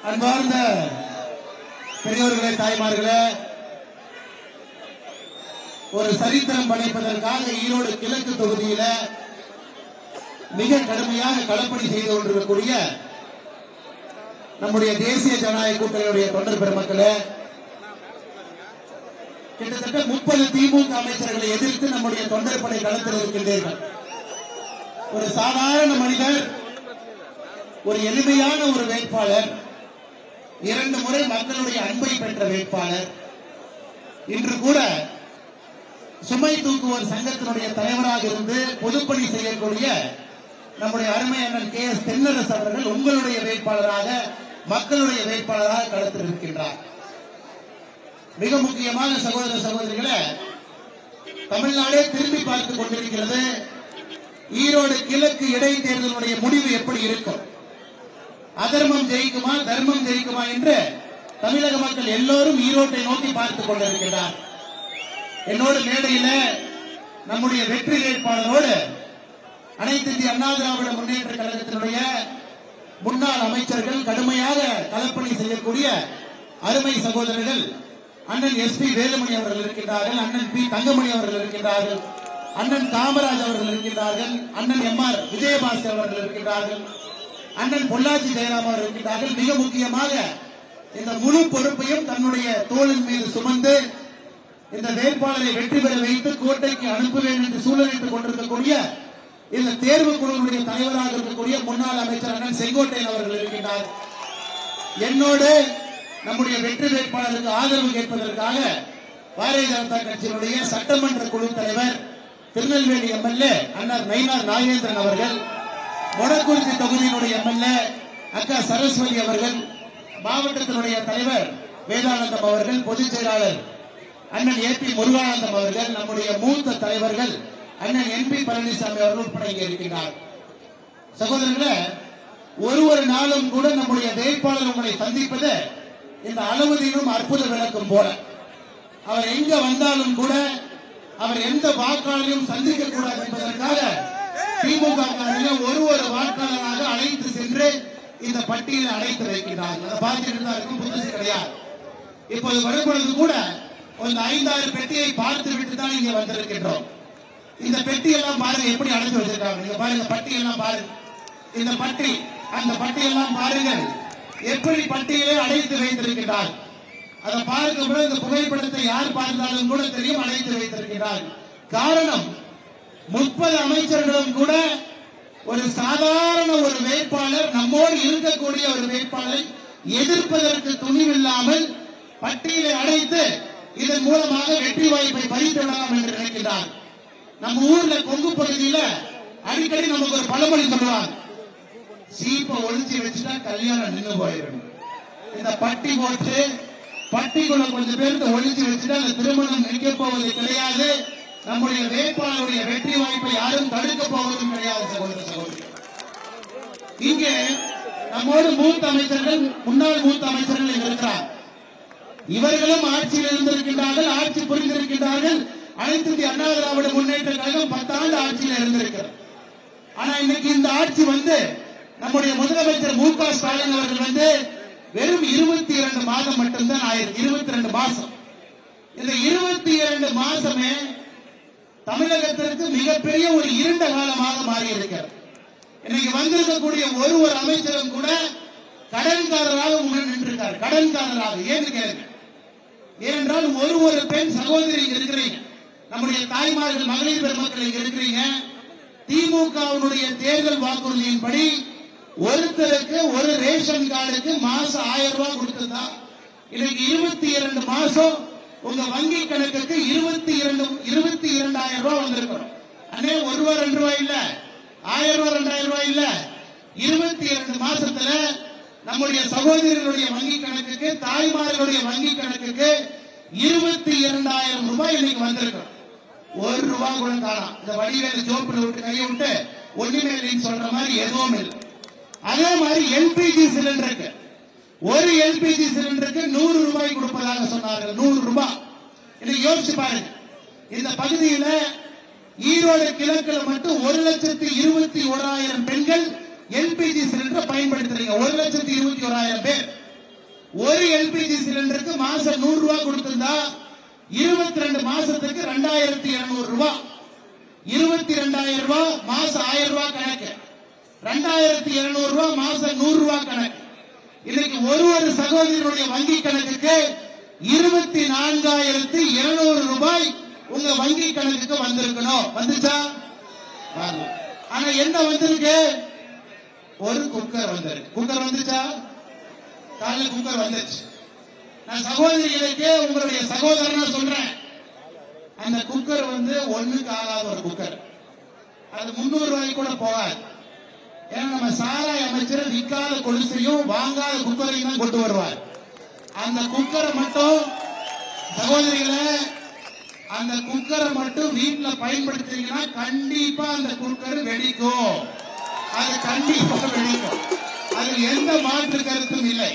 அன்பார்ந்த பெரியோர்களே, தாய்மார்களே, ஒரு சரித்திரம் படைப்பதற்காக ஈரோடு கிழக்கு தொகுதியில மிக கடுமையாக களப்பணி செய்து கொண்டிருக்கக்கூடிய நம்முடைய தேசிய ஜனநாயக கூட்டணியுடைய தொண்டர் பெருமக்களே, கிட்டத்தட்ட 30 திமுக அமைச்சர்களை எதிர்த்து நம்முடைய தொண்டர் படை களத்தில் இருக்கின்றீர்கள். ஒரு சாதாரண மனிதர், ஒரு எளிமையான ஒரு வேட்பாளர், 2 முறை மக்களுடைய அன்பை பெற்ற வேட்பாளர், இன்று கூட சுமை தூக்குவோர் சங்கத்தினுடைய தலைவராக இருந்து பொதுப்பணி செய்யக்கூடிய நம்முடைய அருமை அண்ணன் KS தென்னரசு அவர்கள் உங்களுடைய வேட்பாளராக, மக்களுடைய வேட்பாளராக களத்தில் இருக்கின்றார். மிக முக்கியமான சகோதர சகோதரிகளை, தமிழ்நாடே திரும்பி பார்த்துக் கொண்டிருக்கிறது. ஈரோடு கிழக்கு இடைத்தேர்தலுடைய முடிவு எப்படி இருக்கும்? அதர்மம் ஜெயிக்குமா, தர்மம் ஜெயிக்குமா என்று தமிழக மக்கள் எல்லோரும் ஈரோட்டை நோக்கி பார்த்துக் கொண்டிருக்கிறார். என்னோடு மேடையில நம்முடைய வெற்றி வேட்பாளரோடு அனைத்து இந்திய அண்ணா திராவிட முன்னேற்ற கழகத்தினுடைய முன்னாள் அமைச்சர்கள், கடுமையாக களப்பணி செய்யக்கூடிய அருமை சகோதரர்கள் அண்ணன் SP வேலுமணி அவர்கள் இருக்கின்றார்கள், அண்ணன் P தங்கமணி அவர்கள் இருக்கின்றார்கள், அண்ணன் காமராஜ் அவர்கள் இருக்கின்றார்கள், அண்ணன் MR விஜயபாஸ்கர் அவர்கள் இருக்கின்றார்கள், அண்ணன் பொள்ளாச்சி ஜெயராம் அவர்கள் இருக்கின்றார்கள். மிக முக்கியமாக இந்த முழு பொறுப்பையும் தன்னுடைய தோளின் மீது சுமந்து இந்த வேட்பாளரை வெற்றி பெற வைத்து கோட்டைக்கு அனுப்புவேன் என்று சூழலிட்டுக் கொண்டிருக்கக்கூடிய இந்த தேர்வு குழுவினுடைய தலைவராக இருக்கக்கூடிய முன்னாள் அமைச்சர் அண்ணன் செங்கோட்டையன் அவர்கள் இருக்கின்றார். என்னோடு நம்முடைய வெற்றி வேட்பாளருக்கு ஆதரவு கேட்பதற்காக பாரதிய ஜனதா கட்சியினுடைய சட்டமன்ற குழு தலைவர் திருநெல்வேலி MLA அண்ணர் நயினார் நாகேந்திரன் அவர்கள், மொடக்குறிச்சி தொகுதியினுடைய MLA அக்கா சரஸ்வதி அவர்கள், மாவட்டத்தினுடைய தலைவர் வேதானந்தம் அவர்கள், பொதுச் செயலாளர் அண்ணன் AP முருகானந்தம் அவர்கள், நம்முடைய மூத்த தலைவர்கள் அண்ணன் NP பழனிசாமி அவர்கள் உட்பட இங்கே இருக்கின்றார். சகோதரர்களே, ஒரு நாளும் கூட நம்முடைய வேட்பாளர் உங்களை சந்திப்பது இந்த அளவுதிலும் அற்புத விளக்கம் போல. அவர் எங்க வந்தாலும் கூட அவர் எந்த வாக்காளரையும் சந்திக்க கூடாது என்பதற்காக திமுக ஒரு வாக்காளராக அழைத்து சென்று இந்த பட்டியலை அழைத்து வைக்கிறார். அதை பார்த்துட்டு இருக்கும் புதுசு கிடையாது. இப்போது வரும்பொழுது கூட இந்த 5-6 பெட்டியை பார்த்து விட்டு தான் இங்க வந்திருக்கின்றோம். இந்த பெட்டியெல்லாம் பாருங்க எப்படி அழைத்து வச்சிருக்காங்க. நீங்க பாருங்க, பட்டியெல்லாம் பாருங்க, இந்த பட்டி அந்த பட்டியெல்லாம் பாருங்கள், எப்படி பட்டியலை அழைத்து வைத்திருக்கிறார். அதை பார்க்கும்போது இந்த புகைப்படத்தை யார் பார்த்தாலும் கூட தெரியும், அழைத்து வைத்திருக்கிறார். காரணம், 30 அமைச்சர்களும் கூட ஒரு சாதாரண ஒரு வேட்பாளர், நம்மோடு இருக்கக்கூடிய ஒரு வேட்பாளரை எதிர்ப்பதற்கு துணிவில்லாமல் பட்டியலை அழைத்து இதன் மூலமாக வெற்றி வாய்ப்பை பறித்து விடலாம் என்று நினைக்கிறார். நம்ம ஊர்ல கொங்கு பகுதியில அடிக்கடி நமக்கு ஒரு பழமொழி சொல்லுவாங்க, சீப்பை ஒழிச்சு வச்சுட்டா கல்யாணம் நின்று போயிடும். இந்த பட்டி போட்டு பட்டிக்குள்ள கொஞ்சம் பேருக்கு ஒழிச்சு வச்சுட்டா அந்த திருமணம் நிற்க போவது கிடையாது. நம்முடைய வேட்பாளருடைய வெற்றி வாய்ப்பை யாரும் தடுக்க போவதும் கிடையாது. சகோதர சகோதரி, இங்கே நம்மோடு மூத்த அமைச்சர்கள், முன்னாள் மூத்த அமைச்சர்கள் இருக்கிறார். இவர்களும் ஆட்சியில் இருந்திருக்கின்றார்கள், ஆட்சி புரிந்திருக்கின்றார்கள். அனைத்து இந்திய அண்ணா திராவிட முன்னேற்ற கழகம் 10 ஆண்டு ஆட்சியில் இருந்திருக்கிறார். ஆனா இன்னைக்கு இந்த ஆட்சி நம்முடைய முதலமைச்சர் MK ஸ்டாலின் அவர்கள் வெறும் 22 மாதம் மட்டும்தான் ஆயிருக்கு. 22 மாசம். இந்த 22 மாசமே தமிழகத்திற்கு மிகப்பெரிய ஒரு இருண்ட காலமாக மாறி இருக்கிறது. இன்னைக்கு வந்திருக்கக்கூடிய ஒரு அமைச்சரும் கூட கடன்காரராக முன்னாடி நின்றிருக்கார். கடன்காரராக ஏன்னு கேளுங்க. ஏனென்றால் ஒரு பெண் சகோதரி இருக்கிறீங்க, நம்முடைய தாய்மார்கள், மகளிர் பெருமக்கள் இங்க இருக்கிறீங்க. திமுகவினுடைய தேர்தல் வாக்குறுதியின்படி ஒருத்தருக்கு ஒரு ரேஷன் கார்டுக்கு மாசம் 1000 ரூபாய் கொடுத்திருந்தா, இன்னைக்கு 22 மாசம் உங்க வங்கி கணக்குக்கு 22,000 ரூபாய் வந்திருக்கணும். அண்ணே 1 ரூபாய் 2 ரூபாய் இல்ல, 1000 ரூபாய் 2000 ரூபாய் இல்ல, 22 மாசத்துல நம்முடைய சகோதரர்களுடைய வங்கி கணக்குக்கு, தாய்மார்களுடைய வங்கி கணக்குக்கு 22,000 ரூபாய் இன்னைக்கு வந்திருக்கணும். 1 ரூபாய் கூட காணாம். இந்த வடிவேல ஜோப்புல விட்டு கையை விட்டு ஒண்ணுமே இல்லைன்னு சொல்ற மாதிரி எதுவும் இல்லை. அதே மாதிரி LPG சிலிண்டருக்கு, ஒரு LPG சிலிண்டருக்கு 100 ரூபாய் கொடுப்பதாக சொன்னார்கள். 100 ரூபாய். இதை யோசிச்சு பாருங்க. இந்த பகுதியில ஈரோடு கிழக்குல மட்டும் 1,21,000 பெண்கள் LPG சிலிண்டரை பயன்படுத்துறீங்க. 1,21,000 பேர். ஒரு எல்பிஜி சிலிண்டருக்கு மாசம் 100 ரூபாய் கொடுத்திருந்தா 22 மாசத்துக்கு 2200 ரூபாய், 22,000 ரூபாய் மாசம் 1000 ரூபாய் கணக்கு, 2200 ரூபாய் மாசம் 100 ரூபாய் கணக்கு. இன்னைக்கு ஒரு சகோதரனுடைய வங்கி கணக்குக்கு 24,200 ரூபாய் உங்க வங்கி கணக்குக்கு வந்திருக்கணும். வந்துச்சா? ஆனா என்ன வந்திருக்கு? ஒரு குக்கர் வந்திருக்கு. குக்கர் வந்துச்சா? காலையில் குக்கர் வந்துச்சு. நான் சகோதரிகளுக்கு உங்களுடைய சகோதரனா சொல்றேன், அந்த குக்கர் ஒண்ணுக்கு ஆகாத ஒரு குக்கர். அது 300 ரூபாய்க்கு கூட போகாது. ஏன்னா நம்ம சாராய அமைச்சர் விற்காத கொலுசையும் வாங்காத குக்கரையும் தான் கொண்டு வருவார். அந்த குக்கரை மட்டும் சகோதரிகளை, அந்த குக்கரை மட்டும் வீட்டுல பயன்படுத்தினீங்கன்னா கண்டிப்பா அந்த குக்கர் வெடிக்கும். அது கண்டிப்பா வெடிக்கும். அது எந்த மாற்று கருத்தும் இல்லை.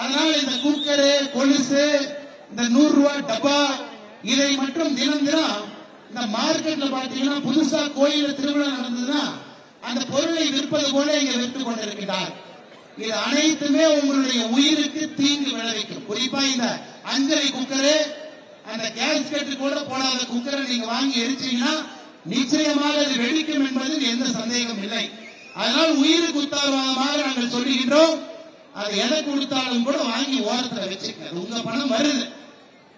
அதனால இந்த குக்கரு, கொலுசு, இந்த 100 ரூபாய் டப்பா, இதை மட்டும் தினம் தினம் இந்த மார்க்கெட்ல பாத்தீங்கன்னா புதுசா கோயில திருவிழா நடந்ததுன்னா அந்த பொருளை விற்பது போல இங்க விற்று கொண்டிருக்கிறார். இது அனைத்துமே உங்களுடைய உயிருக்கு தீங்கு விளைவிக்கும். குறிப்பா இந்த அஞ்சரை குக்கரு, அந்த கேஸ்கெட் கூட போடாத குக்கரை நீங்க வாங்கி எரிச்சீங்கன்னா நிச்சயமாக அது வெடிக்கும் என்பதில் எந்த சந்தேகம் இல்லை. அதனால் உயிருக்கு உத்தரவாதமாக நாங்கள் சொல்லுகின்றோம், அது எதை கொடுத்தாலும் கூட வாங்கி ஓரத்தில் வச்சுக்க. உங்க பணம் வருது,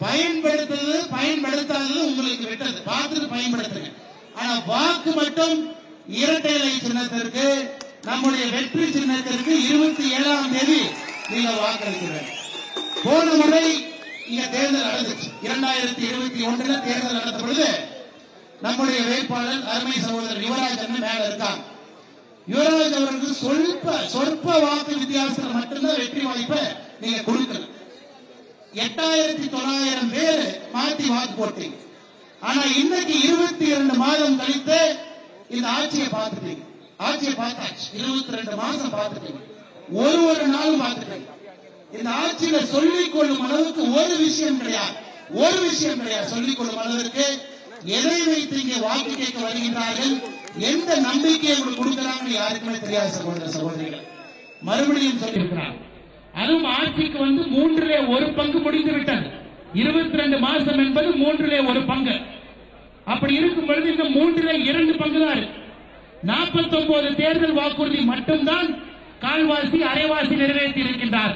பயன்படுத்துறது பயன்படுத்தாதது உங்களுக்கு விட்டது, பார்த்துட்டு பயன்படுத்துங்க. ஆனா வாக்கு மட்டும் இரட்டை இலை சின்னத்திற்கு, நம்முடைய வெற்றி சின்னத்திற்கு 27ஆம் தேதி நீங்க வாக்களிக்கிறீர்கள். போன முறை இங்க தேர்தல் நடந்துச்சு. 2021 தேர்தல் நடந்த பொழுது நம்முடைய வேட்பாளர் அருமை சகோதரர் யுவராஜ் மேல இருக்காங்க. யுவராஜ் அவருக்கு சொற்ப வாக்கு வித்தியாசத்தில் மட்டும்தான் வெற்றி வாய்ப்பை நீங்க கொடுக்கல. 8,900 பேர் மாத்தி வாக்கு போட்டீங்க. ஆனா இன்னைக்கு 22 மாதம் கழித்து இந்த ஆட்சியை பார்த்துட்டீங்க. ஆட்சியை பார்த்தாச்சு. 22 மாசம் பார்த்துட்டீங்க. ஒரு நாளும் பார்த்துட்டீங்க. இந்த ஆட்சியில சொல்லிக் கொள்ளும் அளவுக்கு ஒரு விஷயம் கிடையாது. சொல்லிக் கொள்ளும் அளவிற்கு எதை வைத்து இங்கே வாக்கு கேட்க வருகின்றார்கள், எந்த நம்பிக்கையை உங்களுக்கு கொடுக்கிறாங்க யாருக்குமே தெரியாது. சகோதர சகோதரிகள் மறுபடியும் சொல்லியிருக்கிறாங்க. அதுவும் ஆட்சிக்கு 1/3 பங்கு முடிந்து விட்டது. 22 மாசம் என்பது 1/3 பங்கு. அப்படி இருக்கும் பொழுது இந்த 2/3 பங்கு தான் 49 தேர்தல் வாக்குறுதி மட்டும்தான் கால்வாசி அரைவாசி நிறைவேற்றி இருக்கின்றார்.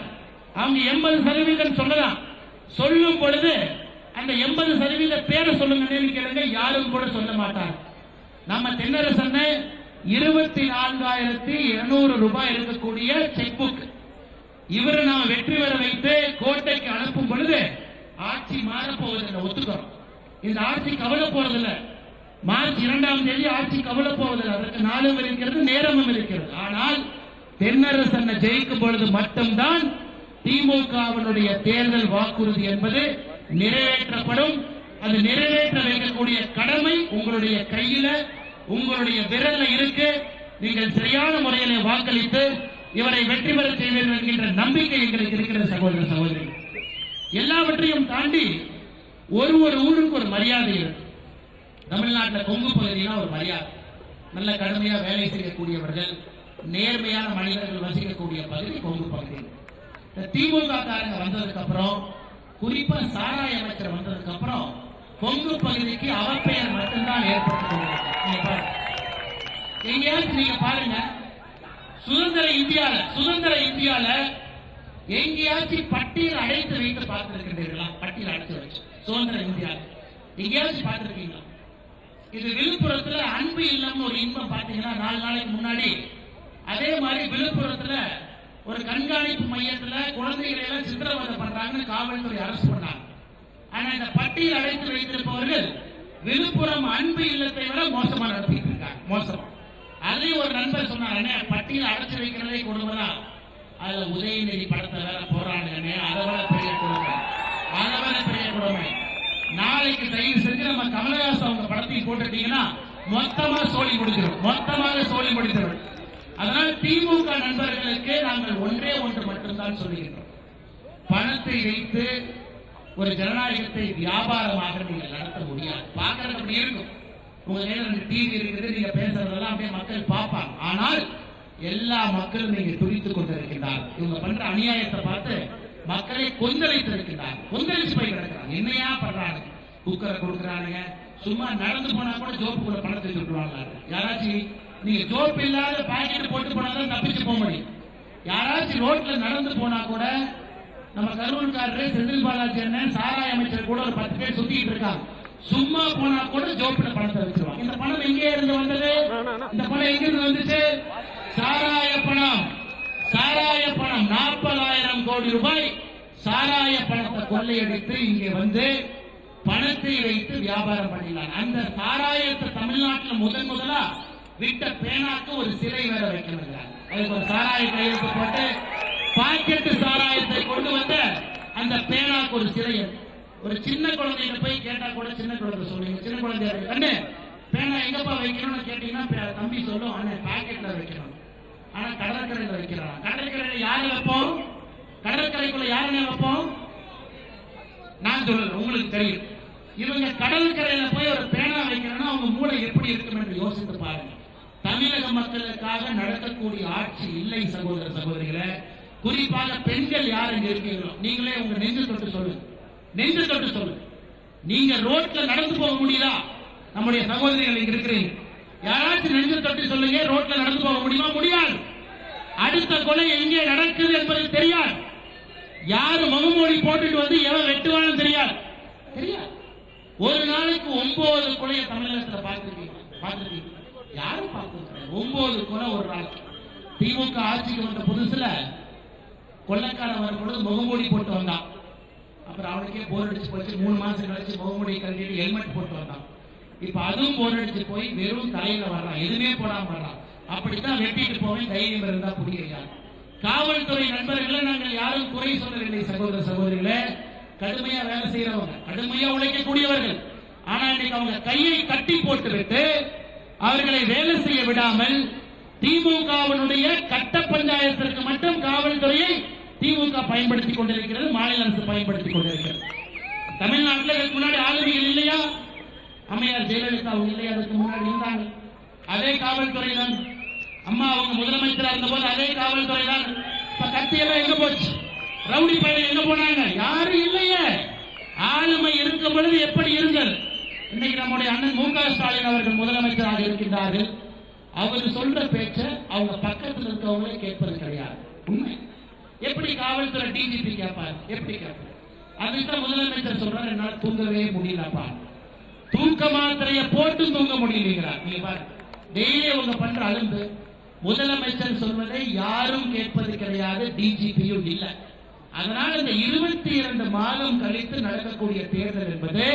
அவங்க 80% சொல்லலாம். சொல்லும் பொழுது அந்த 80% பேரை சொல்லுங்க கேளுங்க, யாரும் கூட சொல்ல மாட்டார். நம்ம தென்னரசன் 24,200 ரூபாய் இருக்கக்கூடிய செக் புக் இவரை நாம் வெற்றி பெற வைத்து கோட்டைக்கு அனுப்பும் பொழுது ஆட்சி மாறப்போவதில்லை, ஒத்துக்கிறோம். இந்த ஆட்சி கவலை போறதில்லை. மார்ச் 2ஆம் தேதி ஆட்சி கவலை போவதில்லை. அதற்கு நாளும் இருக்கிறது, நேரமும் இருக்கிறது. ஆனால் தென்னரசன் ஜெயிக்கும் பொழுது மட்டும்தான் திமுகவினுடைய தேர்தல் வாக்குறுதி என்பது நிறைவேற்றப்படும். அது நிறைவேற்ற வைக்கக்கூடிய கடமை உங்களுடைய கையில, உங்களுடைய விரல்ல இருக்கு. நீங்கள் சரியான முறையில் வாக்களித்து இவரை வெற்றி பெற செய்வீர்கள் என்கின்ற நம்பிக்கை எங்களுக்கு இருக்கிற சகோதர சகோதரி. எல்லாவற்றையும் தாண்டி ஒரு ஊருக்கு ஒரு மரியாதை இருக்கு. தமிழ்நாட்டில் கொங்கு பகுதியில் ஒரு மரியாதை, நல்ல கடுமையா வேலை செய்யக்கூடியவர்கள், நேர்மையான மனிதர்கள் வசிக்கக்கூடிய பகுதி கொங்கு பகுதி. திமுக காரங்க வந்ததுக்கு அப்புறம், குறிப்பா சாராய அமைச்சர் வந்ததுக்கு அப்புறம் கொங்கு பகுதிக்கு அவப்பெயர் மட்டும்தான் ஏற்படுத்த. எங்கேயாச்சும் நீங்க பாருங்க, சுதந்திர இந்தியால எங்கேயாச்சும் பட்டியல் அடைத்து வைத்து பார்த்திருக்கிறீர்களா? பட்டியல் அடைத்து வச்சு சுதந்திர இந்தியாவில் எங்கேயாச்சும் பார்த்திருக்கீங்களா? இது விழுப்புரத்துல அன்பு இல்லம்னு ஒரு இன்பம் பார்த்தீங்கன்னா 4 நாளைக்கு முன்னாடி அதே மாதிரி விழுப்புரத்துல ஒரு கண்காணிப்பு மையத்துல குழந்தைகளை எல்லாம் சித்திரவதை பண்றாங்கன்னு காவல்துறை அரசு பண்ணாங்க. ஆனா இந்த பட்டியல் அடைத்து வைத்திருப்பவர்கள் விழுப்புரம் அன்பு இல்லத்தை விட மோசமா நடத்திட்டு இருக்காங்க. மோசமா. அதையும் ஒரு நண்பர் சொன்னாங்க, பட்டியல் அடைச்சு வைக்கிறதே கொடுமைதான், அதுல உதயநிதி படத்தை வேற போறானுங்க, அதை விட பெரிய கொடுமை. நாளைக்கு தயவு செஞ்சு நம்ம கமலஹாசன் அவங்க படத்தையும் போட்டுட்டீங்கன்னா மொத்தமாக சோழி முடித்திடும். அதனால் திமுக நண்பர்களுக்கு நாங்கள் ஒன்றே ஒன்று மட்டும்தான் சொல்லுகின்றோம். பணத்தை வைத்து ஒரு ஜனநாயகத்தை வியாபாரமாக நீங்கள் நடத்த முடியாது. பார்க்கறது அப்படி இருக்கும். உங்க நேரம் டிவி இருக்குது, நீங்க பேசுறதெல்லாம் அப்படியே மக்கள் பார்ப்பாங்க. ஆனால் எல்லா மக்களும் நீங்க துடித்துக் கொண்டிருக்கின்றார். இவங்க பண்ற அநியாயத்தை பார்த்து மக்களை கொந்தளித்திருக்கிறார். கொந்தளிச்சு போய் கிடக்கிறாங்க. என்னையா பண்றாங்க? குக்கரை கொடுக்குறானுங்க. சும்மா நடந்து போனா கூட ஜோப்புக்குள்ள பணத்தை விட்டுருவாங்க. யாராச்சும் நீங்க ஜோப் இல்லாத பாக்கெட் போட்டு போனாதான் தப்பிச்சு போக முடியும். யாராச்சும் ரோட்ல நடந்து போனா கூட நம்ம கரூர்காரரு செந்தில் பாலாஜி அண்ணன் சாராய அமைச்சர் கூட ஒரு 10 பேர் சுத்திட்டு இருக்காங்க. சும்மா போனா கூட ஜோப்புல பணத்தை வச்சிருவாங்க. இந்த பணம் எங்கே இருந்து வந்தது? இந்த பணம் எங்க இருந்து வந்துச்சு? சாராய பணம். சாராய பணம் 40,000 கோடி ரூபாய் சாராய பணத்தை கொள்ளையடித்து இங்கே வந்து பணத்தை வைத்து வியாபாரம் பண்ணிடலாம். அந்த சாராயத்தை தமிழ்நாட்டில் முதலா விட்ட பேனாக்கு ஒரு சிலை வேற வைக்கணும். அதுக்கு ஒரு சாராய கையெழுத்து போட்டு பாக்கெட்டு சாராயத்தை கொண்டு வந்த அந்த பேனாக்கு ஒரு சிலை. ஒரு சின்ன குழந்தைங்க போய் கேட்டா கூட சின்ன குழந்தை சொல்லுங்க, சின்ன குழந்தையா இருக்கு அண்ணே பேனா எங்கப்பா வைக்கணும்னு கேட்டீங்கன்னா தம்பி சொல்லும் அண்ணே பாக்கெட்ல வைக்கணும். ஆனா கடற்கரையில வைக்கிறான். கடற்கரையில யாரு வைப்போம்? கடற்கரைக்குள்ள யாருன்னு வைப்போம்? நான் சொல்றேன், உங்களுக்கு தெரியும். இவங்க கடற்கரையில போய் ஒரு பேனா வைக்கணும்னா அவங்க மூளை எப்படி இருக்கும் என்று யோசித்து பாருங்க. தமிழக மக்களுக்காக நடக்கக்கூடிய ஆட்சி இல்லை சகோதர சகோதரிகளே. குறிப்பாக பெண்கள் யார் இங்க இருக்கீங்களோ நீங்களே உங்க நெஞ்சு தொட்டு சொல்லுங்க. நெஞ்சு தொட்டு சொல்லுங்க. நீங்க ரோட்ல நடந்து போக முடியுதா? நம்முடைய சகோதரிகள் இங்க இருக்கிறீங்க. யாராச்சும் நெஞ்சு தொட்டு சொல்லுங்க. ரோட்ல நடந்து போக முடியுமா? முடியாது. அடுத்த கொலை எங்கே நடக்குது என்பது தெரியாது. யாரு முகமூடி போட்டுட்டு வந்து எவன் வெட்டுவான்னு தெரியாது. தெரியாது. ஒரு நாளைக்கு 9 கொலையை தமிழகத்தில் பார்த்துருக்கீங்க. யாரும் பார்த்து 9 கொலை ஒரு நாளைக்கு. திமுக ஆட்சிக்கு வந்த புதுசுல கொள்ளைக்காரன் வரும்பொழுது முகமூடி போட்டு வந்தான். அப்புறம் அவனுக்கே போர் அடிச்சு போச்சு. 3 மாசம் கழிச்சு முகமூடி கட்டிட்டு ஹெல்மெட் போட்டு வந்தான். இப்ப அதுவும் போர் அடிச்சு போய் வெறும் தலையில வர்றான். எதுவுமே போடாம வர்றான். அப்படித்தான் வெட்டிட்டு போவேன். தைரியம் இருந்தா பிடிக்கிறார். காவல்துறை நண்பர்களை நாங்கள் யாரும் குறை சொல்லவில்லை சகோதர சகோதரிகளே. கடுமையா வேலை செய்யறவங்க, கடுமையா உழைக்கக்கூடியவர்கள். ஆனா இன்னைக்கு அவங்க கையை கட்டி போட்டு விட்டு அவர்களை வேலை செய்ய விடாமல் திமுகவினுடைய கட்ட பஞ்சாயத்திற்கு மட்டும் காவல்துறையை திமுக பயன்படுத்திக் கொண்டிருக்கிறது. மாநில அரசு பயன்படுத்திக் கொண்டிருக்கிறது. தமிழ்நாட்டில் இதுக்கு முன்னாடி ஆளுமைகள் இல்லையா? அம்மையார் ஜெயலலிதா அவங்க இல்லையா? அதுக்கு முன்னாடி இருந்தாங்க. அதே காவல்துறை தான். அம்மா அவங்க முதலமைச்சராக இருந்த போது அதே காவல்துறை தான். இப்ப கத்தியெல்லாம் எங்க போச்சு? ரவுடி பையன் எங்க போனாங்க? யாரும் இல்லையே. ஆளுமை இருக்கும் பொழுது எப்படி இருங்கள்? இன்னைக்கு நம்முடைய அண்ணன் மு.க. ஸ்டாலின் அவர்கள் முதலமைச்சராக இருக்கின்றார்கள். அவர் சொல்ற பேச்ச அவங்க பக்கத்தில் இருக்கவங்களே கேட்பது கிடையாது. உண்மை. எப்படி காவல்துறை டிஜிபி கேட்பார்? எப்படி கேட்பார்? அதுதான் முதலமைச்சர் சொல்றாரு, என்னால் தூங்கவே முடியலப்பா. தூக்க மாத்திரைய போட்டு தூங்க முடியலைங்கிறார். நீங்க பாருங்க, டெய்லி அவங்க பண்ற அலும்பு. முதலமைச்சர் சொல்வதை யாரும் கேட்பது கிடையாது. டிஜிபியும் இல்லை. அதனால இந்த 22 மாதம் கழித்து நடக்கக்கூடிய தேர்தல் என்பது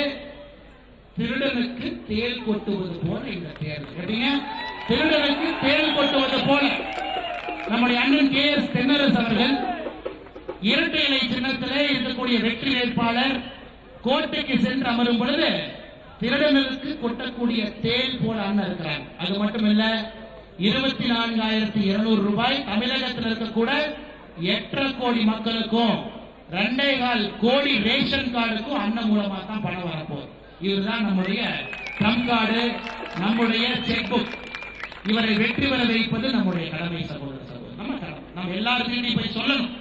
திருடனுக்கு தேள் கொட்டுவது போல இந்த தேர்தல். கேட்டீங்க? திருடனுக்கு தேள் கொட்டுவது போல. நம்முடைய அண்ணன் KS தென்னரசு அவர்கள் இரட்டை இலை சின்னத்திலே இருக்கக்கூடிய வெற்றி வேட்பாளர் கோட்டைக்கு சென்று அமரும் பொழுது திருடனுக்கு கொட்டக்கூடிய தேள் போல அண்ணன் இருக்கிறார். அது மட்டுமல்ல, 24,200 ரூபாய் தமிழகத்தில் இருக்கக்கூட 8.5 கோடி மக்களுக்கும் 2.25 கோடி ரேஷன் கார்டுக்கும் அண்ணன் மூலமா தான் பணம் வரப்போகுது. இதுதான் நம்முடைய ட்ரம்ப் கார்டு, நம்முடைய செக் புக். இவரை வெற்றி பெற வைப்பது நம்முடைய கடமை சகோதர சகோதரர். நம்ம கடமை. நம்ம எல்லாருக்கும் போய் சொல்லணும்.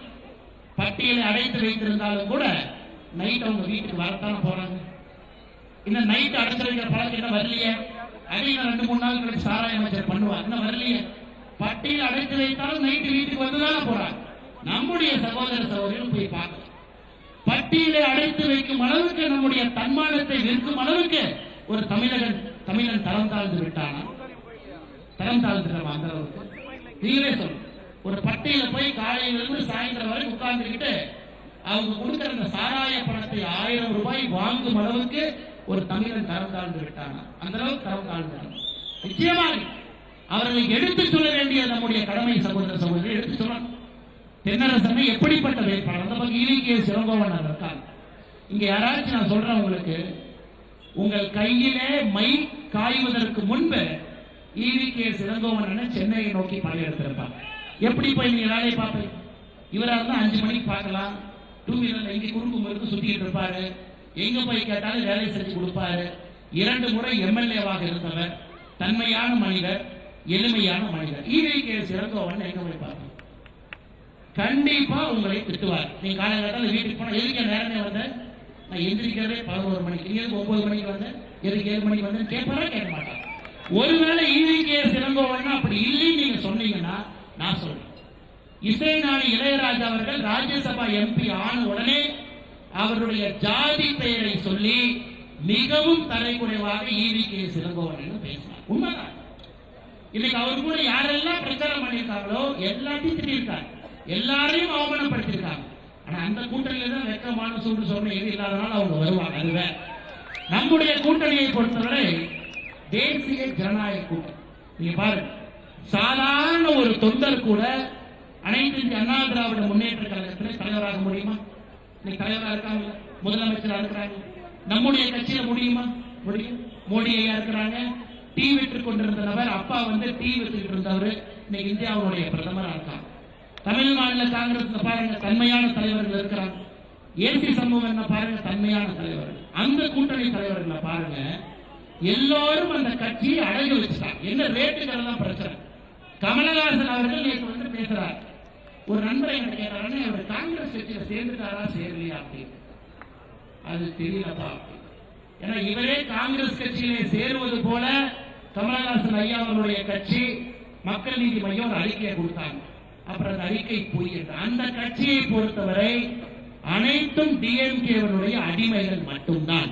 பட்டியலை அடைத்து வைத்திருந்தாலும் கூட நைட் அவங்க வீட்டுக்கு வரத்தான் போறாங்க. இந்த நைட் அடைச்சு வைக்கிற பழக்கம் என்ன வரலையே? அதையும் 2-3 நாள் கழிச்சு சாராய அமைச்சர் பண்ணுவார். என்ன வரலையே? பட்டியல் அடைத்து வைத்தாலும் நைட்டு வீட்டுக்கு வந்துதானே போறாங்க. நம்முடைய சகோதர சகோதரிகள் போய் பார்க்க. பட்டியலை அடைத்து வைக்கும் அளவுக்கு, நம்முடைய தன்மானத்தை விற்கும் அளவுக்கு ஒரு தமிழன் தரம் தாழ்ந்து விட்டானா? தரம் தாழ்ந்துடுறோம் அந்த அளவுக்கு? நீங்களே சொல்லுங்க. ஒரு பட்டியல போய் காலையிலிருந்து சாயந்தரம் வரை உட்கார்ந்துக்கிட்டு அவங்க கொடுக்கிற அந்த சாராய பணத்தை 1000 ரூபாய் வாங்கும் அளவுக்கு ஒரு தமிழன் தரம் தாழ்ந்து விட்டானா? அந்த அளவுக்கு தரம் தாழ்ந்து. நிச்சயமாக அவர்களை எடுத்து சொல்ல வேண்டிய நம்முடைய கடமை சகோதர சகோதரி. எடுத்து சொல்லணும். தென்னரசனை எப்படிப்பட்ட வேட்பாளர்? அந்த பக்கம் EVKS இளங்கோவன் இருக்காங்க. இங்க யாராச்சும் நான் சொல்றேன் உங்களுக்கு, உங்கள் கையிலே மை காய்வதற்கு முன்பு EVKS இளங்கோவன் சென்னையை நோக்கி படையெடுத்திருப்பாங்க. எப்படி போய் நீங்க வேலையை பார்ப்பீங்க? இவரா இருந்தா 5 மணிக்கு பார்க்கலாம். 2 வீலர்ல எங்க குறுக்கு முறுக்கு சுத்திட்டு இருப்பாரு. எங்க போய் கேட்டாலும் வேலை செஞ்சு கொடுப்பாரு. 2 முறை MLA-வாக இருந்தவர். தன்மையான மனிதர், எளிமையான மனிதர். EVKS இளங்கோவன் எங்க போய் பார்ப்போம்? கண்டிப்பா உங்களை திட்டுவார். நீங்க காலகட்டத்தில் வீட்டுக்கு போனா எதுக்கு நேரமே வந்த, நான் எந்திரிக்கிறதே 11 மணிக்கு, நீங்க 9 மணிக்கு வந்த, எதுக்கு 7 மணிக்கு வந்து கேட்பாரா? கேட்க மாட்டாங்க. ஒருவேளை ஈவிகேஎஸ் இளங்கோவன் அப்படி இல்லைன்னு நீங்க சொன்னீங்கன்னா நான் சொல்றேன், இசைஞானி இளையராஜா அவர்கள் ராஜ்யசபா எம்பி ஆன உடனே அவருடைய ஜாதி பெயரை சொல்லி மிகவும் தரைக்குறைவாக ஈவிகேஎஸ் இளங்கோவன் பேசினார். உண்மைதான். இன்னைக்கு அவர் கூட யாரெல்லாம் பிரச்சாரம் பண்ணியிருக்காங்களோ எல்லாத்தையும் திட்டிருக்காங்க, எல்லாரையும் அவமானப்படுத்திருக்காங்க. ஆனா அந்த கூட்டணியில தான் வெக்கமான சூடு சொன்ன எது இல்லாதனால அவங்க வருவாங்க. அதுவே நம்முடைய கூட்டணியை பொறுத்தவரை தேசிய ஜனநாயக கூட்டணி. நீங்க பாருங்க, சாதாரண ஒரு தொண்டர் கூட அனைத்து இந்திய அண்ணா திராவிட முன்னேற்ற கழகத்தில் தலைவராக முடியுமா? இன்னைக்கு தலைவராக இருக்காங்க, முதலமைச்சராக இருக்கிறாங்க. நம்முடைய கட்சியில முடியுமா? முடியும். மோடி ஐயா இருக்கிறாங்க. டீ விற்று கொண்டிருந்த நபர், அப்பா டீ வித்துக்கிட்டு இருந்தவர், இன்னைக்கு இந்தியாவுடைய பிரதமராக இருக்காங்க. தமிழ்நாடுல காங்கிரஸ்ல பாருங்க தன்மையான தலைவர்கள் இருக்கிறாங்க. ஏசி சமூகம் பாருங்க தன்மையான தலைவர்கள். அந்த கூட்டணி தலைவர்களை பாருங்க, எல்லோரும் அந்த கட்சியை அடகு வச்சுட்டாங்க. என்ன ரேட்டுகள் தான் பிரச்சனை. கமலஹாசன் அவர்கள் நேற்று பேசுறார். ஒரு நண்பரை என்ன கேட்டாரு, அவர் காங்கிரஸ் கட்சியில சேர்ந்துட்டாரா சேரலையா அப்படின்னு. அது தெரியலப்பா. ஏன்னா இவரே காங்கிரஸ் கட்சியிலே சேருவது போல கமலஹாசன் ஐயா அவருடைய கட்சி மக்கள் நீதி மையம் ஒரு அறிக்கையை கொடுத்தாங்க. அப்புறம் அந்த அறிக்கை போய் அந்த கட்சியை பொறுத்தவரை அனைத்தும் டிஎம்கேவனுடைய அடிமைகள் மட்டும்தான்.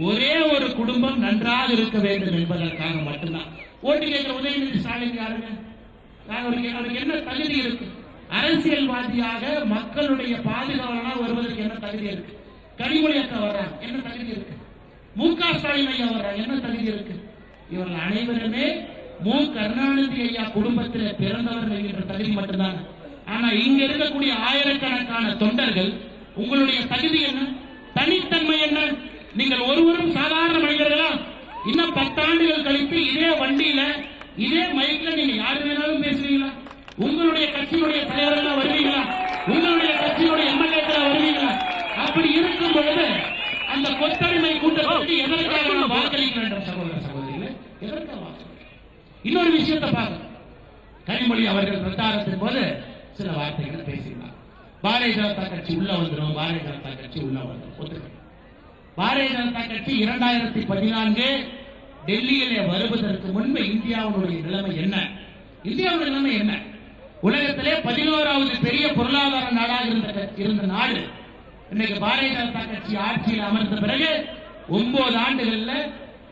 ஒரே ஒரு குடும்பம் நன்றாக இருக்க வேண்டும் என்பதற்காக மட்டும்தான். ஓட்டு கேட்கிற உதயநிதி ஸ்டாலின் யாருங்க? அவருக்கு என்ன தகுதி இருக்கு? அரசியல்வாதியாக மக்களுடைய பாதுகாவலனா வருவதற்கு என்ன தகுதி இருக்கு? கனிமொழி அக்கா வர்றாங்க, என்ன தகுதி இருக்கு? மு.க. ஸ்டாலின் ஐயா வர்றாங்க, என்ன தகுதி இருக்கு? இவர்கள் அனைவருமே மு. கருணாநிதி ஐயா குடும்பத்தில் பிறந்தவர்கள் என்கிற தகுதி மட்டும்தான். ஆனா இங்க இருக்கக்கூடிய ஆயிரக்கணக்கான தொண்டர்கள் உங்களுடைய தகுதி என்ன? தனித்தன்மை என்ன? நீங்கள் ஒருவரும் சாதாரண மனிதர்களா? இன்னும் 10 ஆண்டுகள் கழித்து இதே வண்டியில இதே மைக்ல நீங்க யாரு வேணாலும் பேசுவீங்களா? உங்களுடைய கட்சியுடைய தலைவர்களா வருவீங்களா? உங்களுடைய கட்சியுடைய எம்எல்ஏக்களா வருவீங்களா? அப்படி இருக்கும் பொழுது அந்த கொத்தடிமை கூட்டத்திற்கு எதற்காக நாம் வாக்களிக்க வேண்டும்? சகோதர சகோதரிகளே, எதற்காக வாக்களிக்க? இன்னொரு விஷயத்தை பாருங்க, கனிமொழி அவர்கள் பிரச்சாரத்தின் போது சில வார்த்தைகள் பேசினார். பாரதிய ஜனதா கட்சி உள்ள வந்துடும், பாரதிய ஜனதா கட்சி உள்ள வந்துடும். பாரதிய ஜனதா கட்சி 2014 டெல்லியிலே வருவதற்கு முன்பு இந்தியாவுடைய நிலைமை என்ன? இந்தியாவுடைய நிலைமை என்ன? உலகத்திலே 11வது பெரிய பொருளாதார நாடாக இருந்த நாடு இன்னைக்கு பாரதிய ஜனதா கட்சி ஆட்சியில் அமர்ந்த பிறகு 9 ஆண்டுகள்ல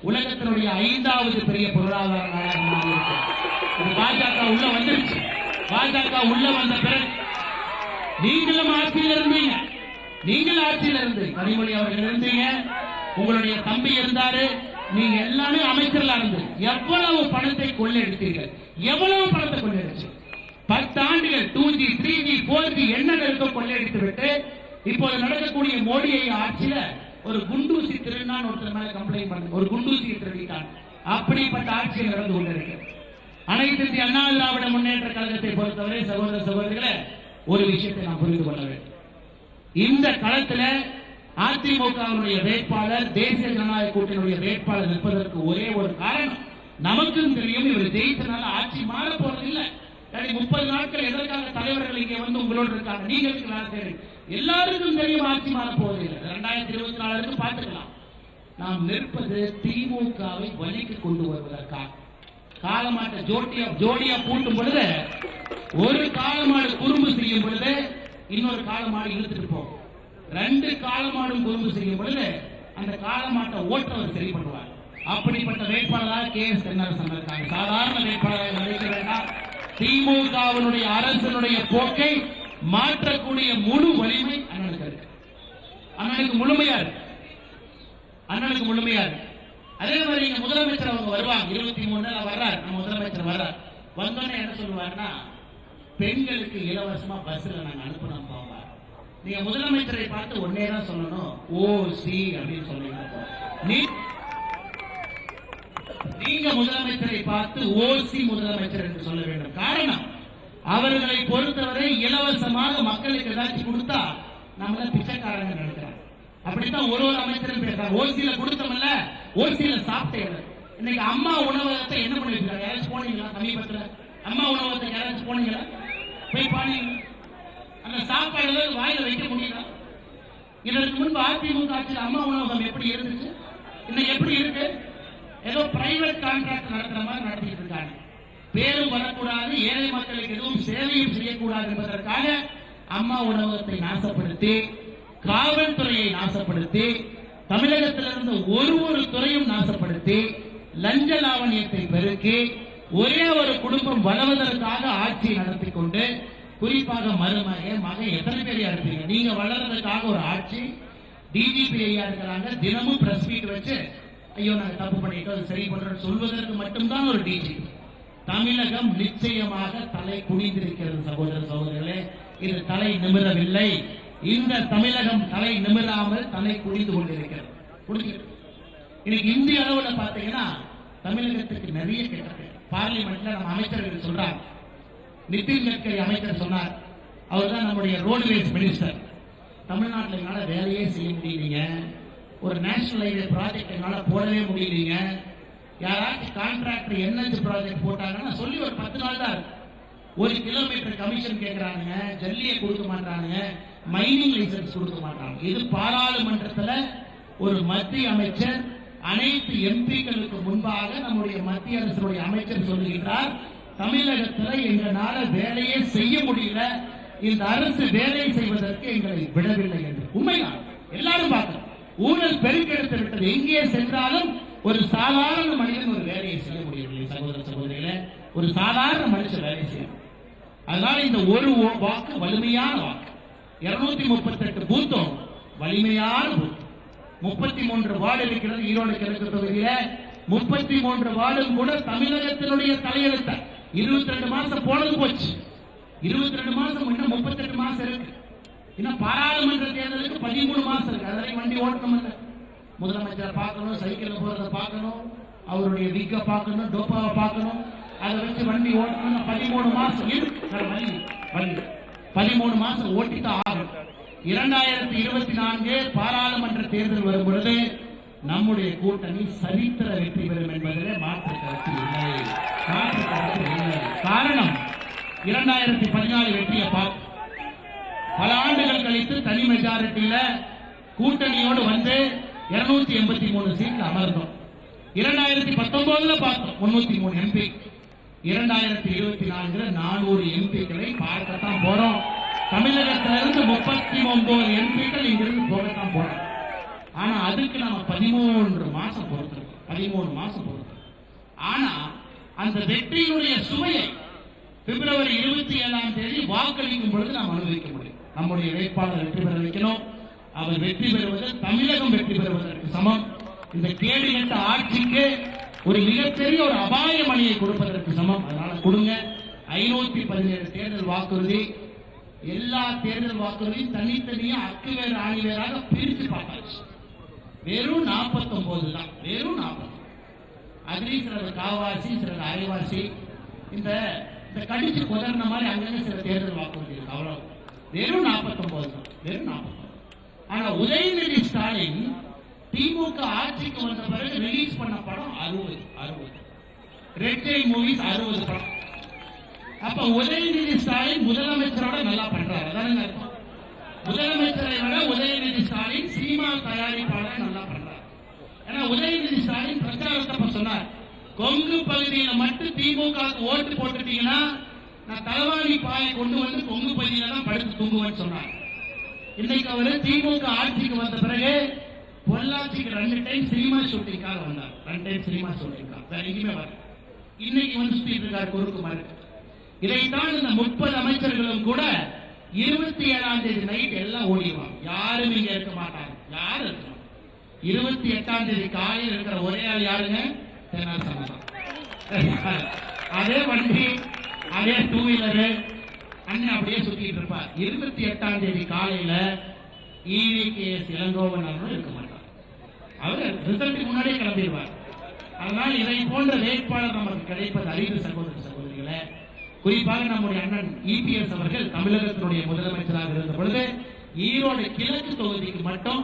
உலகத்தினுடைய 5வது பெரிய பொருளாதார நாடாக இருக்கு. பாஜக உள்ள வந்துருச்சு. பாஜக உள்ள வந்த பிறகு நீங்களும் ஆட்சியில் இருந்தீங்க. நீங்கள் ஆட்சியில் இருந்து கனிமொழி அவர்கள் இருந்தீங்க, உங்களுடைய தம்பி இருந்தாரு, நீங்க எல்லாமே அமைச்சர்களா இருந்து எவ்வளவு பணத்தை கொள்ளையடித்தீர்கள்? எவ்வளவு பணத்தை கொள்ளையடிச்சு? 10 ஆண்டுகள் 2G 3G 4G என்ன இருக்க கொள்ளையடித்து விட்டு இப்போது நடக்கக்கூடிய மோடி ஆட்சியில ஒரு குண்டூசி திருநான் ஒருத்தர் மேல கம்ப்ளைண்ட் பண்ண, ஒரு குண்டூசியை திருடிட்டான். அப்படிப்பட்ட ஆட்சியில் நடந்து கொண்டிருக்கு. அனைத்து இந்திய அண்ணா திராவிட முன்னேற்ற கழகத்தை பொறுத்தவரை சகோதர சகோதரிகளை ஒரு விஷயத்தை நாம் புரிந்து கொள்ள வேண்டும். இந்த களத்தில் அதிமுகவுடைய வேட்பாளர் தேசிய ஜனநாயக கூட்டணியுடைய வேட்பாளர் நிற்பதற்கு ஒரே ஒரு காரணம், நமக்கும் தெரியும் இவர் ஜெயித்தனால ஆட்சி மாற போறது இல்லை. 30 நாட்கள் எதற்காக தலைவர்கள் இங்கே உங்களோடு இருக்காங்க, நீங்க இருக்கிறாங்க, எல்லாருக்கும் தெரியும் ஆட்சி மாற போவது இல்லை. 2024 பார்த்துக்கலாம். நாம் நிற்பது திமுகவை வழிக்கு கொண்டு வருவதற்காக. காலமாட்டை ஜோடியா பூட்டும் பொழுது ஒரு காலமாடு குறும்பு செய்யும் பொழுது இன்னொரு காலமாடு இழுத்துட்டு போகும். 2 காலமாடும் குறும்பு செய்யும் பொழுது அந்த காலமாட்டை ஓட்டுறவர் சரி பண்ணுவார். அப்படிப்பட்ட வேட்பாளராக KS தென்னரசன் இருக்காங்க. சாதாரண வேட்பாளராக நினைக்க வேண்டாம். திமுகவினுடைய அரசனுடைய போக்கை மாற்றக்கூடிய முழு வலிமை அண்ணனுக்கு இருக்கு. அண்ணனுக்கு முழுமையா இருக்கு. அண்ணனுக்கு முழுமையா இருக்கு. அதே மாதிரி இங்க முதலமைச்சர் அவங்க வருவாங்க. 23 வர்றாரு, நம்ம முதலமைச்சர் வர்றார். வந்தோடனே என்ன சொல்லுவாருன்னா, பெண்களுக்கு இலவசமா பஸ்ல நாங்க அனுப்பணும் போவார். நீங்க முதலமைச்சரை பார்த்து ஒன்னே தான் சொல்லணும், ஓசி அப்படின்னு சொல்லுங்க. நீங்க முதலமைச்சரை பார்த்து ஓசி முதலமைச்சர் என்று சொல்ல வேண்டும். காரணம், அவர்களை பொறுத்தவரை இலவசமாக மக்களுக்கு ஏதாச்சும் கொடுத்தா நம்மள பிச்சைக்காரங்க நினைக்கிறாங்க. அப்படித்தான் ஒரு அமைச்சரும் பேசுறாங்க. ஓசியில கொடுத்தோம்ல, ஓசியில சாப்பிட்டேன். இன்னைக்கு அம்மா உணவகத்தை என்ன பண்ணிருக்காங்க? யாராச்சும் போனீங்களா? சமீபத்தில் அம்மா உணவகத்தை யாராச்சும் போனீங்களா? போய் பாருங்க. அந்த சாப்பாடு வாயில வைக்க முடியல. இதற்கு முன்பு அதிமுக ஆட்சியில் அம்மா உணவகம் எப்படி இருந்துச்சு, இன்னைக்கு எப்படி இருக்கு? ஏதோ பிரைவேட் கான்ட்ராக்ட் நடத்துற மாதிரி நடத்திட்டு இருக்காங்க. பேரும் வரக்கூடாது, ஏழை மக்களுக்கு எதுவும் சேவையும் செய்யக்கூடாது என்பதற்காக அம்மா உணவகத்தை நாசப்படுத்தி, காவல்துறையை நாசப்படுத்தி, தமிழகத்திலிருந்து ஒரு துறையும் நாசப்படுத்தி, லஞ்ச லாவணியத்தை பெருக்கி, ஒரே ஒரு குடும்பம் வளர்வதற்காக ஆட்சி நடத்தி கொண்டு, குறிப்பாக மகன் எத்தனை பேர் இருப்பீங்க நீங்க வளர்றதுக்காக ஒரு ஆட்சி. டிஜிபி ஐயா இருக்கிறாங்க, தினமும் பிரஸ் மீட் வச்சு ஐயோ நாங்க தப்பு பண்ணிட்டோம் சரி பண்றோம் சொல்வதற்கு மட்டும்தான் ஒரு டிஜிபி. தமிழகம் நிச்சயமாக தலை குனிந்திருக்கிறது சகோதர சகோதரர்களே. இது தலை நிமிரவில்லை. இந்த தமிழகம் தலை நிமிராமல் தலை குனிந்து கொண்டிருக்கிறது. இன்னைக்கு இந்திய அளவில் பார்த்தீங்கன்னா தமிழகத்துக்கு நிறைய கேட்டது. பார்லிமெண்ட்ல நம்ம அமைச்சர்கள் சொல்றாங்க. நிதின் கட்கரி அமைச்சர் சொன்னார், அவர் தான் நம்முடைய ரோட்வேஸ் மினிஸ்டர். தமிழ்நாட்டில் என்னால வேலையே செய்ய முடியலீங்க, ஒரு நேஷனல் ஹைவே ப்ராஜெக்ட் என்னால போடவே முடியலீங்க. யாராச்சும் கான்ட்ராக்டர் என்எச் ப்ராஜெக்ட் போட்டாங்கன்னா சொல்லி ஒரு 10 நாள் தான் இருக்கு. 1 கிலோமீட்டர் கமிஷன் கேட்கறாங்க, ஜல்லியை கொடுக்க மாட்டாங்க, மைனிங் லைசன்ஸ் கொடுக்க மாட்டாங்க. இது பாராளுமன்றத்தில் ஒரு மத்திய அமைச்சர் அனைத்து எம்பிக்களுக்கு முன்பாக நம்முடைய மத்திய அரசுடைய அமைச்சர் சொல்லுகிறார், தமிழகத்தில் எங்களால வேலையே செய்ய முடியல, இந்த அரசு வேலை செய்வதற்கு எங்களை விடவில்லை என்று. உண்மைதான், எல்லாரும் பார்க்கணும். ஊழல் பெருக்கெடுத்து விட்டது. எங்கே சென்றாலும் ஒரு சாதாரண மனிதன் ஒரு வேலையை செய்ய முடியவில்லை சகோதர சகோதரிகளே. ஒரு சாதாரண மனுஷன் வேலை செய்யும். அதனால இந்த ஒரு வாக்கு வலிமையான வாக்கு. 238 பூத்தம் வலிமையான பூத். 33 வார்டு இருக்கிறது ஈரோடு கிழக்கு தொகுதியில. 33 வார்டும் கூட தமிழகத்தினுடைய தலையெழுத்த. 22 மாசம் போனது போச்சு. 22 மாசம் இன்னும் 38 மாசம் இருக்கு. இன்னும் பாராளுமன்ற தேர்தலுக்கு 13 மாசம் இருக்கு. அதனை வண்டி ஓட்டணும், முதலமைச்சரை பார்க்கணும், சைக்கிள் போறதை பார்க்கணும், அவருடைய விக்க பார்க்கணும், டோப்பாவை பார்க்கணும், அதை வச்சு வண்டி ஓட்டணும். 13 மாசம் இருக்கு. 13 மாசம் ஓட்டித்தான் ஆகும். 2024 பாராளுமன்ற தேர்தல் வரும் பொழுது நம்முடைய கூட்டணி சரித்திர வெற்றி பெறும் என்பதிலே மாற்று கருத்து இல்லை. காரணம் 2014 வெற்றியை பார்த்து பல ஆண்டுகள் கழித்து தனி மெஜாரிட்டியில கூட்டணியோடு வந்து 283 சீட்ல அமர்ந்தோம். 2019 பார்த்தோம் 303 எம்பி. 2024 400 எம்பிக்களை பார்க்கத்தான் போறோம். தமிழகத்திலிருந்து 39 எம்பிக்கள் இங்கிருந்து போகத்தான் போறோம். ஆனா அதுக்கு நம்ம 13 மாசம் பொறுத்திருக்கோம். 13 மாசம் பொறுத்திருக்கோம். ஆனா அந்த வெற்றியுடைய சுவையை பிப்ரவரி 27ஆம் தேதி வாக்களிக்கும் பொழுது நாம் அனுபவிக்க முடியும். நம்முடைய வேட்பாளர் வெற்றி பெற வைக்கணும். அவர் வெற்றி பெறுவது தமிழகம் வெற்றி பெறுவதற்கு சமம். இந்த கேடு கட்ட ஆட்சிக்கு ஒரு மிகப்பெரிய ஒரு அபாய மணியை கொடுப்பதற்கு சமம். அதனால கொடுங்க. 517 தேர்தல் வாக்குறுதி. எல்லா தேர்தல் வாக்குறுதியும் தனித்தனியா அக்கு வேறு ஆணி வேறாக பிரித்து பார்த்தாச்சு. வெறும் 49 தான். வெறும் 40. அதுலேயும் சிலர் காவாசி, சிலர் அரைவாசி. இந்த கடிச்சு குதறின மாதிரி அங்கங்க சில தேர்தல் வாக்குறுதி இருக்கு. அவ்வளவு. வெறும் 49 தான். வெறும் 49. ஆனா உதயநிதி ஸ்டாலின் திமுக ஆட்சிக்கு வந்த பிறகு ரிலீஸ் பண்ண படம் 60. ரெட் ஜெயின் மூவிஸ் 60 படம். அப்ப உதயநிதி ஸ்டாலின் முதலமைச்சரோட நல்லா பண்றாரு. அதான அர்த்தம். முதலமைச்சரை விட உதயநிதி ஸ்டாலின் சினிமா தயாரிப்பாளர் நல்லா பண்றாரு. ஏன்னா உதயநிதி ஸ்டாலின் பிரச்சாரத்தை சொன்னார், கொங்கு பகுதியில மட்டும் திமுக ஓட்டு போட்டுட்டீங்கன்னா நான் தலவாணி பாயை கொண்டு வந்து கொங்கு பகுதியில தான் படுத்து தூங்குவேன்னு சொன்னார். இன்னைக்கு அவரு திமுக ஆட்சிக்கு வந்த பிறகு பொள்ளாச்சிக்கு 2 டைம் சினிமா ஷூட்டிங்காக வந்தார். 2 டைம் சினிமா ஷூட்டிங்காக வேற எங்கேயுமே வர. இன்னைக்கு வந்து சுத்திட்டு இருக்காரு குறுக்கு மாதிரி. இதைத்தான் இந்த 30 அமைச்சர்களும் கூட 27ஆம் தேதி நைட் எல்லாம் ஓடிடுவாங்க. யாரும் இங்க இருக்க மாட்டாங்க. யாரும் இருக்க மாட்டாங்க. 28ஆம் தேதி காலையில் இருக்கிற ஒரே ஆள் யாருங்க? தென்னாலிராமன். அதே வண்டி, அதே 2 வீலரு அண்ணன் அப்படியே சுத்திட்டு இருப்பார். 28ஆம் தேதி காலையில EVKS இளங்கோவன் இருக்க மாட்டார். அவர் ரிசல்ட் முன்னாடியே கிளம்பிடுவார். அதனால் இதை போன்ற வேட்பாளர் நமக்கு கிடைப்பது அரிது சகோதர சகோதரிகளே. குறிப்பாக நம்முடைய அண்ணன் EPS அவர்கள் தமிழகத்தினுடைய முதலமைச்சராக இருந்த பொழுது ஈரோடு கிழக்கு தொகுதிக்கு மட்டும்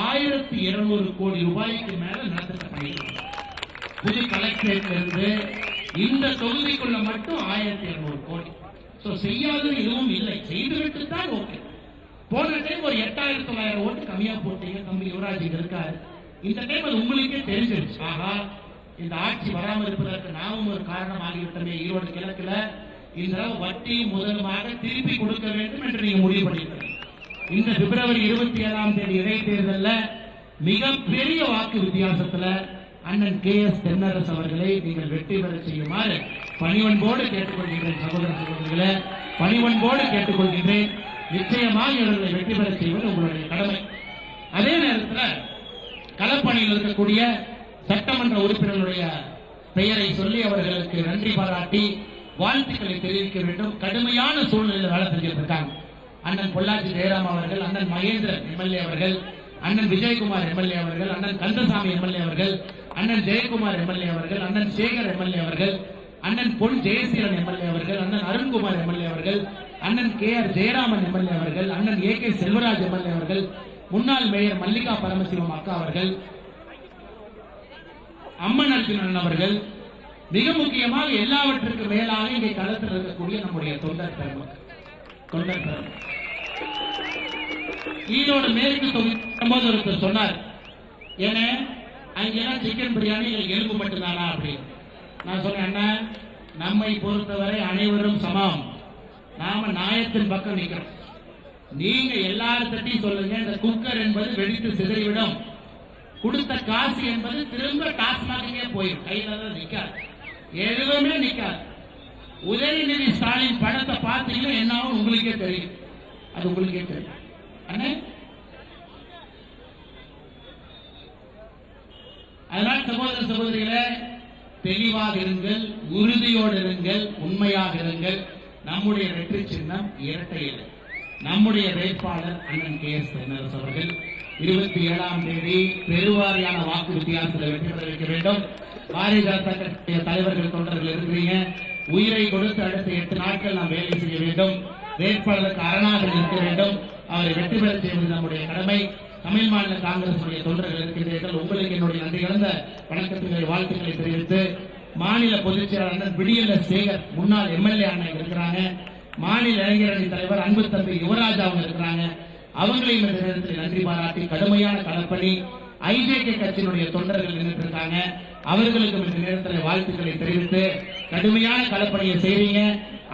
1200 கோடி ரூபாய்க்கு மேல நலத்திட்ட பணிகள். புது கலெக்டரேட்ல இருந்து இந்த தொகுதிக்குள்ள மட்டும் 1200 கோடி. செய்யாதது எதுவும் இல்லை, செய்துவிட்டு தான் ஓகே. போன டைம் ஒரு 8,900 ஓட்டு கம்மியா போட்டீங்க, தம்பி யுவராஜ் இருக்காரு. இந்த டைம் அது உங்களுக்கே தெரிஞ்சிருச்சு, ஆஹா இந்த ஆட்சி வராமல் இருப்பதற்கு நாமும் ஒரு காரணம் ஆகிவிட்டமே. ஈரோடு கிழக்குல இந்த வட்டியும் முதலுமாக திருப்பி கொடுக்க வேண்டும் என்று நீங்க முடிவு பண்ணிருக்கீங்க. இந்த பிப்ரவரி 27ஆம் தேதி இடைத்தேர்தலில் மிகப்பெரிய வாக்கு வித்தியாசத்துல அண்ணன் KS தென்னரசு அவர்களை நீங்கள் வெற்றி பெற செய்யுமாறு பணிவன்போடு கேட்டுக்கொள்கின்றேன். சகோதர சகோதரிகளே, பணிவன்போடு கேட்டுக்கொள்கின்றேன். நிச்சயமாக இவர்களை வெற்றி பெற செய்வது உங்களுடைய கடமை. அதே நேரத்தில் களப்பணியில் இருக்கக்கூடிய சட்டமன்ற உறுப்பினர்களுடைய பெயரை சொல்லி அவர்களுக்கு நன்றி பாராட்டி வாழ்த்துக்களை தெரிவிக்க வேண்டும். கடுமையான சூழ்நிலையில் வேலை செஞ்சுட்டு இருக்காங்க. அண்ணன் பொள்ளாச்சி ஜெயராம் அவர்கள், அண்ணன் மகேந்திரன் MLA அவர்கள், அண்ணன் விஜயகுமார் MLA அவர்கள், அண்ணன் கந்தசாமி MLA அவர்கள், அண்ணன் ஜெயக்குமார் MLA அவர்கள், அண்ணன் சேகர் MLA அவர்கள், அண்ணன் பொன் ஜெயசீலன் MLA அவர்கள், அண்ணன் அருண்குமார் MLA அவர்கள், அண்ணன் KR ஜெயராமன் MLA அவர்கள், அண்ணன் AK செல்வராஜ் MLA அவர்கள், முன்னாள் மேயர் மல்லிகா பரமசிவம் அக்கா அவர்கள், அம்மன் அர்ஜுனன் அவர்கள், மிக முக்கியமாக எல்லாவற்றுக்கு மேலாக இங்கே களத்தில் இருக்கக்கூடிய நம்முடைய தொண்டர் பெருமக்கள். ஈரோடு மேற்கு தொகுதி ஒருத்தர் சொன்னார், ஏன்னா அங்கெல்லாம் சிக்கன் பிரியாணி எலும்பு மட்டும்தானா அப்படின்னு. நான் சொன்னேன், அண்ணா நம்மை பொறுத்தவரை அனைவரும் சமம், நாம நியாயத்தின் பக்கம் நிற்கிறோம். நீங்க எல்லார்கிட்டையும் சொல்லுங்க, இந்த குக்கர் என்பது வெடித்து சிதறிவிடும், கொடுத்த காசு என்பது திரும்ப டாஸ்மாகே போயிடும், கையில தான் நிக்காது, எதுவுமே நிக்காது. உதயநிதி ஸ்டாலின் படத்தை பார்த்தீங்கன்னா என்ன ஆகும் உங்களுக்கே தெரியும், அது உங்களுக்கே தெரியும். அதனால் சகோதர சகோதரிகளே, தெளிவாக இருங்கள், உறுதியோடு இருங்கள், உண்மையாக இருங்கள். நம்முடைய வெற்றி சின்னம் இரட்டை இலை. நம்முடைய வேட்பாளர் அண்ணன் KS தென்னரசு அவர்கள் 27ஆம் தேதி பெருவாரியான வாக்கு வித்தியாசத்தில் வெற்றி பெற வைக்க வேண்டும். பாரதிய ஜனதா கட்சிய தலைவர்கள் தொண்டர்கள் இருக்கிறீங்க, உயிரை கொடுத்து அடுத்த 8 நாட்கள் நாம் வேலை செய்ய வேண்டும். வேட்பாளருக்கு அரணாக இருக்க வேண்டும். அவரை வெற்றி பெற செய்வது நம்முடைய கடமை. தமிழ் மாநில காங்கிரஸ் தொண்டர்கள் இருக்கின்றீர்கள், உங்களுக்கு என்னுடைய நன்றி கலந்த வணக்கத்துகளை வாழ்த்துக்களை தெரிவித்து, மாநில பொதுச் செயலாளர் விடியல சேகர் முன்னாள் MLA அண்ணன் இருக்கிறாங்க, மாநில இளைஞரணி தலைவர் அன்பு தம்பி யுவராஜ் அவங்க இருக்கிறாங்க, அவங்களையும் இந்த நேரத்தில் நன்றி பாராட்டி கடுமையான களப்பணி IJK கட்சியினுடைய தொண்டர்கள் நின்றுருக்காங்க, அவர்களுக்கும் இந்த நேரத்தில் வாழ்த்துக்களை தெரிவித்து கடுமையான களப்பணியை செய்வீங்க.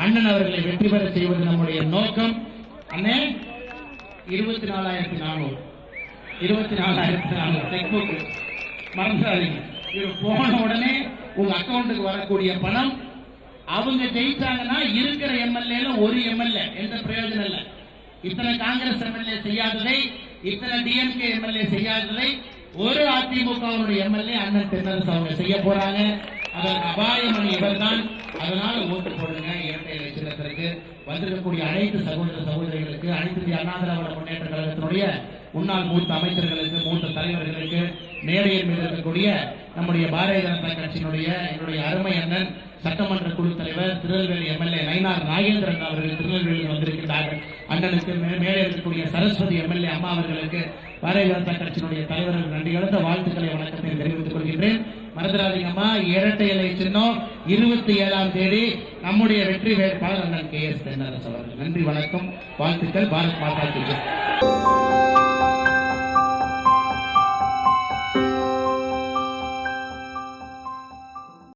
அண்ணன் அவர்களை வெற்றி பெற செய்வது நம்முடைய நோக்கம். அண்ணே 24,400 செக்புக் மறந்துடாதீங்க. இது போன உடனே உங்க அக்கௌண்ட்டுக்கு வரக்கூடிய பணம், அவங்க ஜெயிச்சாங்கன்னா இருக்கிற MLA ஒரு MLA எந்த பிரயோஜனம் இல்லை. இத்தனை காங்கிரஸ் MLA செய்யாததை, இத்தனை DMK MLA செய்யாததை ஒரு அதிமுகவுடைய MLA அண்ணன் தென்னரசு அவங்க செய்ய போறாங்க. அதற்கு அபாயமணி இவர்தான். அதனால ஓட்டு போடுங்க. இரட்டை இலை சின்னத்திற்கு வந்திருக்கக்கூடிய அனைத்து சகோதர சகோதரிகளுக்கு, அனைத்து இந்திய அண்ணா திராவிட முன்னேற்ற கழகத்தினுடைய முன்னாள் மூத்த அமைச்சர்களுக்கு, மூத்த தலைவர்களுக்கு, மேடையில் மீது இருக்கக்கூடிய நம்முடைய பாரதிய ஜனதா கட்சியினுடைய என்னுடைய அருமை அண்ணன் சட்டமன்ற குழு தலைவர் திருநெல்வேலி MLA நயினார் நாகேந்திரன் அவர்கள் திருநெல்வேலியில் வந்திருக்கின்றார்கள். அண்ணனுக்கு மேலே இருக்கக்கூடிய சரஸ்வதி MLA அம்மா அவர்களுக்கு பாரதிய ஜனதா கட்சியினுடைய தலைவர்கள் நன்றி கலந்த வாழ்த்துக்களை வணக்கத்தை தெரிவித்துக் கொள்கின்றேன். மறந்துடாதீங்கம்மா, இரட்டை இலை சின்னம் 27ஆம் தேதி நம்முடைய வெற்றி வேட்பாளர் அண்ணன் KS தென்னரசு அவர்கள். நன்றி, வணக்கம், வாழ்த்துக்கள். பாரத் மாதா கி ஜெய்.